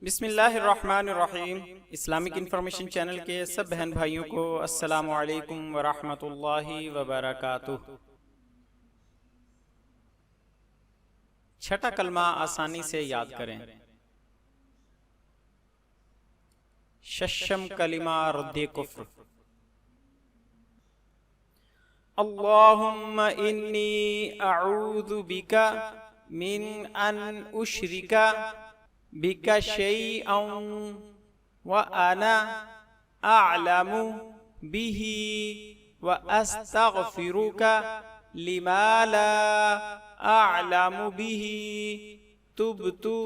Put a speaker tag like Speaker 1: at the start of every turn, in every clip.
Speaker 1: बिस्मिल्लाहिर्रहमानिर्रहीम। Islamic information channel के सब बहन भाइयों को अस्सलामु अलैकुम वरहमतुल्लाहि वबरकातुह। छठा कलमा आसानी से याद करें। शशम कलिमा रुद्दे कुफ्र। अल्लाहुम्मा इन्नी अऊज़ु बिका मिन अन उशरिका बिका शैअन व अना अअलमु बिही व अस्तगफिरुका लिमा ला अअलमु बिही तुबतु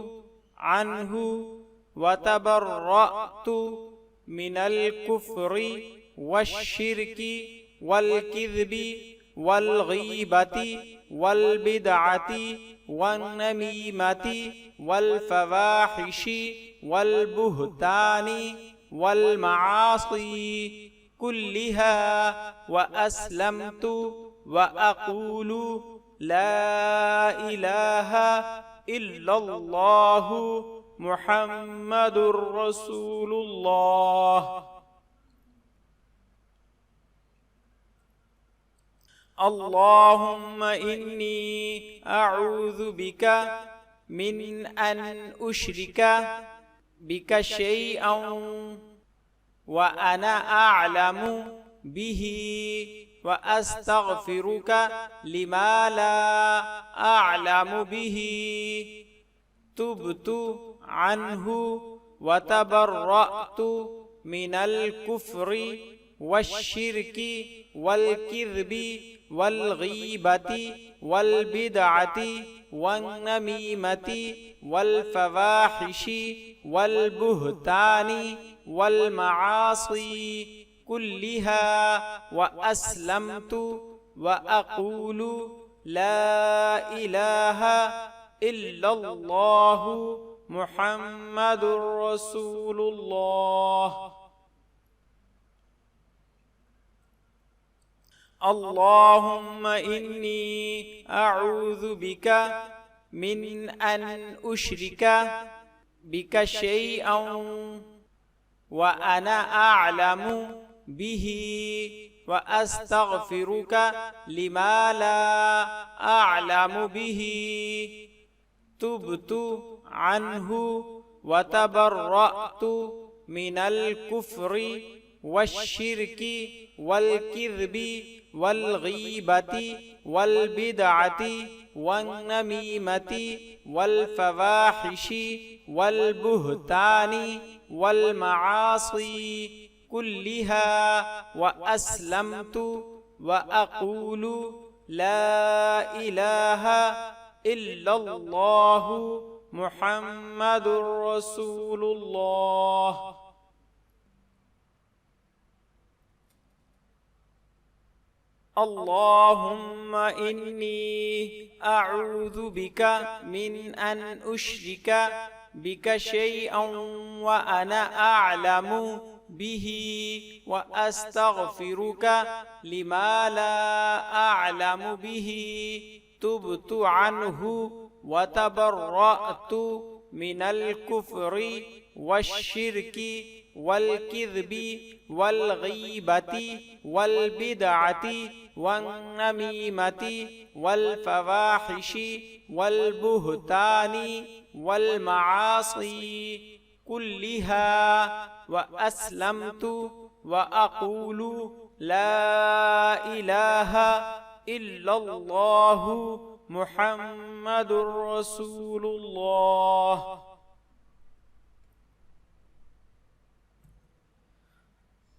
Speaker 1: अन्हु व तबर्रअतु मिनल कुफ्रि वश्शिरकी वल किज़्बि वल गीबति वल बिदअति वन नमीमति वल फवाहिशि वल बुहतानि वल मआसी कुल्लिहा व अस्लमतु व अक़ूलु ला इलाहा इल्लल्लाहु मुहम्मदुर रसूलुल्लाह। अल्लाहुम्मा इन्नी अऊज़ु बिका मिन अन उशरिका बिका शैअन व अना अअलमु बिही व अस्तगफिरुका लिमा ला अअलमु बिही तुबतु अन्हु व तबर्रअतु मिनल कुफ्रि वश्शिरकी वल किज़्बि वल गीबति वल बिदअति वन नमीमति वल फवाहिशि वल बुहतानि वल मआसी कुल्लिहा व अस्लमतु व अक़ूलु ला इलाहा इल्लल्लाहु मुहम्मदुर रसूलुल्लाह। अल्लाहुम्मा इन्नी अऊज़ु बिका मिन अन उशरिका बिका शैअन व अना अअलमु बिही व अस्तगफिरुका लिमा ला अअलमु बिही तुबतु अन्हु व तबर्रअतु मिनल कुफ्रि वश्शिरकी वल किज़्बि वल गीबति वल बिदअति वन नमीमति वल फवाहिशि वल बुहतानि वल मआसी कुल्लिहा व अस्लमतु व अक़ूलु ला इलाहा इल्लल्लाहु मुहम्मदुर रसूलुल्लाह। अल्लाहुम्मा इन्नी अऊज़ु बिका मिन अन उशरिका बिका शैअन व अना अअलमु बिही व अस्तगफिरुका लिमा ला अअलमु बिही तुबतु अन्हु व तबर्रअतु मिनल कुफ्रि वश्शिरकी वल किज़्बि वल गीबति वल बिदअति वन नमीमति वल फवाहिशि वल बुहतानि वल मआसी कुल्लिहा व अस्लमतु व अक़ूलु ला इलाहा इल्लल्लाहु मुहम्मदुर रसूलुल्लाह।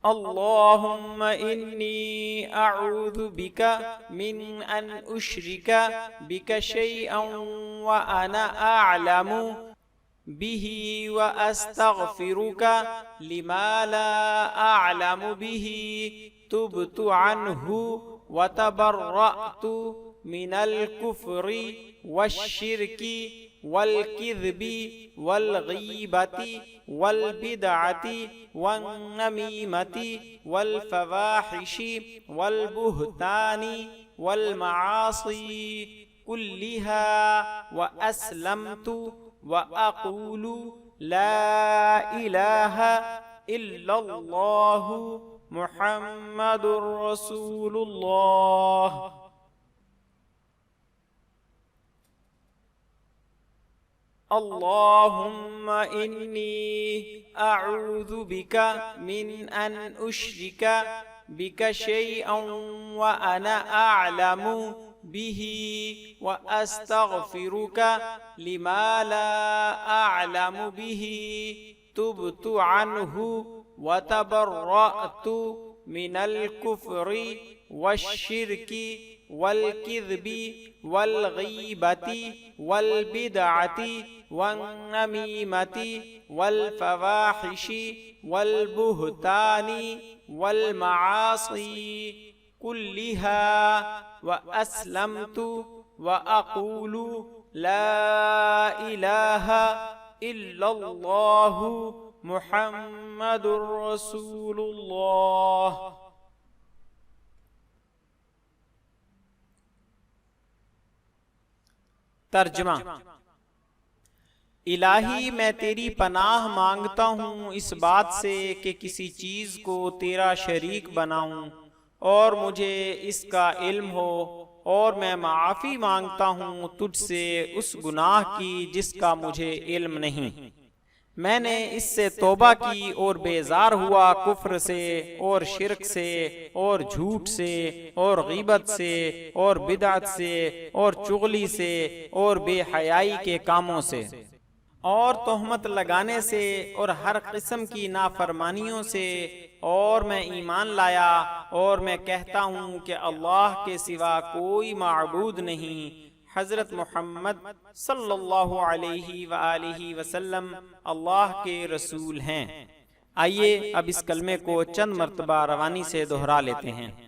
Speaker 1: अल्लाहुम्मा इन्नी अऊज़ु बिका मिन अन उशरिका बिका शैअन व अना अअलमु बिही व अस्तगफिरुका लिमा ला अअलमु बिही तुबतु अन्हु व तबर्रअतु मिनल कुफ्रि वश्शिरकी वल किज़्बि वल गीबति वल बिदअति वन नमीमति वल फवाहिशि वल बुहतानि वल मआसी कुल्लिहा व अस्लमतु व अक़ूलु ला इलाहा इल्लल्लाहु मुहम्मदुर रसूलुल्लाह। अल्लाहुम्मा इन्नी अऊज़ु बिका मिन अन उश्रिका बिका शैअन व अना अअलमु बिही व अस्तग़फिरुका लिमा ला अअलमु बिही तुबतु अन्हु व तबर्रअतु मिनल कुफ्रि वश्शिर्की वल किज़्बि वल गीबति वल बिदअति वन नमीमति वल फवाहिशि वल बुहतानि वल मआसी कुल्लिहा व अस्लमतु व अक़ूलु ला इलाहा इल्लल्लाहु मुहम्मदुर रसूलुल्लाह। तर्जुमा। इलाही, मैं तेरी पनाह मांगता हूँ इस बात से कि किसी चीज़ को तेरा शरीक बनाऊं और मुझे इसका इल्म हो, और मैं माफ़ी मांगता हूँ तुझसे उस गुनाह की जिसका मुझे इल्म नहीं। मैंने इससे तौबा की और बेजार हुआ कुफ्र से और शिरक से और झूठ से और गीबत से और बिदअत से और चुगली से और बेहयाई के कामों से और तोहमत लगाने से और हर किस्म की नाफरमानियों से, और मैं ईमान लाया और मैं कहता हूँ कि अल्लाह के सिवा कोई माबूद नहीं। हज़रत मोहम्मद सल्लल्लाहु अलैहि व आलिहि वसल्लम अल्लाह के रसूल हैं। आइए अब इस कलमे को चंद मर्तबा रवानी से दोहरा लेते हैं।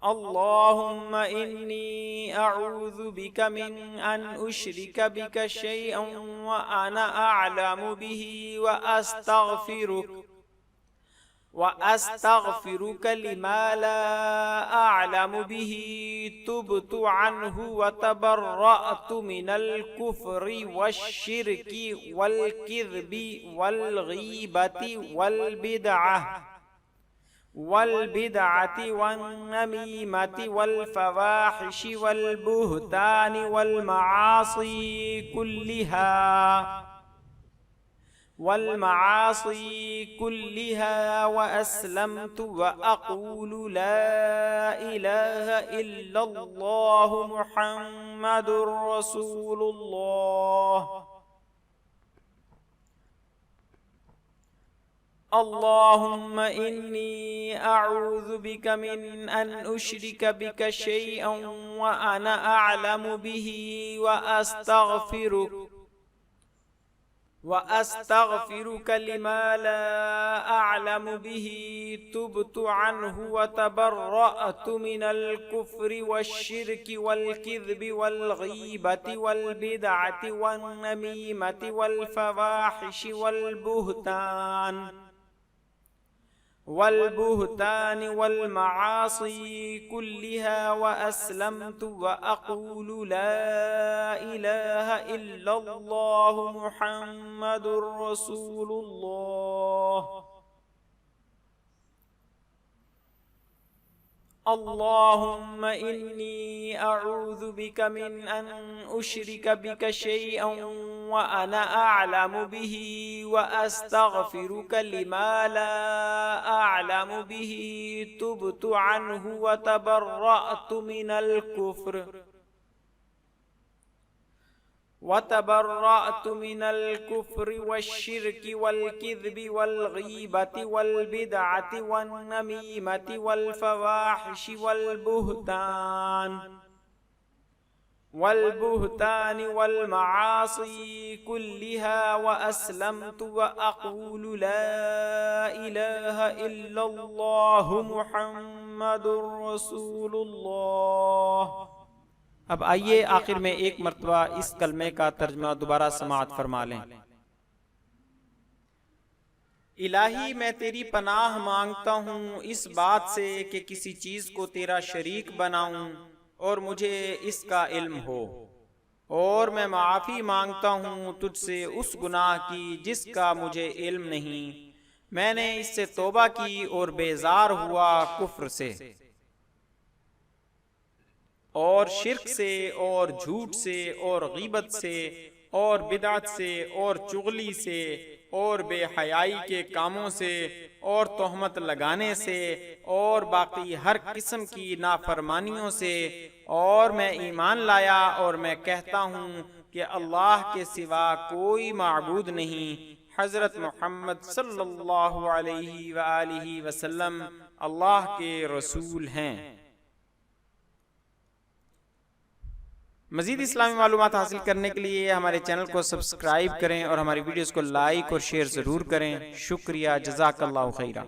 Speaker 1: अल्लाहुम्मा इन्नी अऊज़ु बिका मिन अन उश्रिका बिका शैअन व अना अअलमु बिही व अस्तग़फिरुका लिमा ला अअलमु बिही तुबतु अन्हु व तबर्रअतु मिनल कुफ्रि वश्शिर्की वल किज़्बि वल गीबति वल बिदअति वन नमीमति वल फवाहिशि वल बुहतानि वल मआसी कुल्लिहा व अस्लमतु व अक़ूलु ला इलाहा इल्लल्लाहु मुहम्मदुर रसूलुल्लाह। अल्लाहुम्मा इन्नी अऊज़ु बिका मिन अन उश्रिका बिका शैअन व अना अअलमु बिही व अस्तग़फिरुका लिमा ला अअलमु बिही तुबतु अन्हु व तबर्रअतु मिनल कुफ्रि वश्शिर्की वल किज़्बि वल गीबति वल बिदअति वन नमीमति वल फवाहिशि वल बुहतानि वल मआसी कुल्लिहा व अस्लमतु व अक़ूलु ला इलाहा इल्लल्लाहु मुहम्मदुर रसूलुल्लाह। अल्लाहुम्मा इन्नी अऊज़ु बिका मिन अन उश्रिका बिका शैअन व अना अअलमु बिही व अस्तग़फिरुका लिमा ला अअलमु बिही तुबतु अन्हु व तबर्रअतु मिनल कुफ्रि वश्शिर्की वल किज़्बि वल गीबति वल बिदअति वन नमीमति वल फवाहिशि वल बुहतानि वल मआसी कुल्लिहा व अस्लमतु व अक़ूलु ला इलाहा इल्लल्लाहु मुहम्मदुर रसूलुल्लाह। अब आइए आखिर में एक मर्तबा इस कलमे का तर्जुमा दोबारा समाअत फरमा लें। इलाही, मैं तेरी पनाह मांगता हूँ इस बात से कि किसी चीज़ को तेरा शरीक बनाऊं और मुझे इसका इल्म हो, और मैं माफ़ी मांगता हूँ तुझसे उस गुनाह की जिसका मुझे इल्म नहीं। मैंने इससे तौबा की और बेजार हुआ कुफ्र से और शिर्क से और झूठ से और गीबत से और बिदअत से और चुगली से और बेहयाई के कामों से और तोहमत लगाने से और बाकी हर किस्म की नाफरमानियों से। और मैं ईमान लाया और मैं कहता हूँ कि अल्लाह के सिवा कोई माबूद नहीं। हज़रत मोहम्मद सल्लल्लाहु अलैहि वसल्लम अल्लाह के रसूल हैं। मज़ीद इस्लामी मालूमात हासिल करने के लिए हमारे चैनल को सब्सक्राइब करें और हमारी वीडियोस को लाइक और शेयर ज़रूर करें। शुक्रिया, जज़ाकल्लाहु खैरा।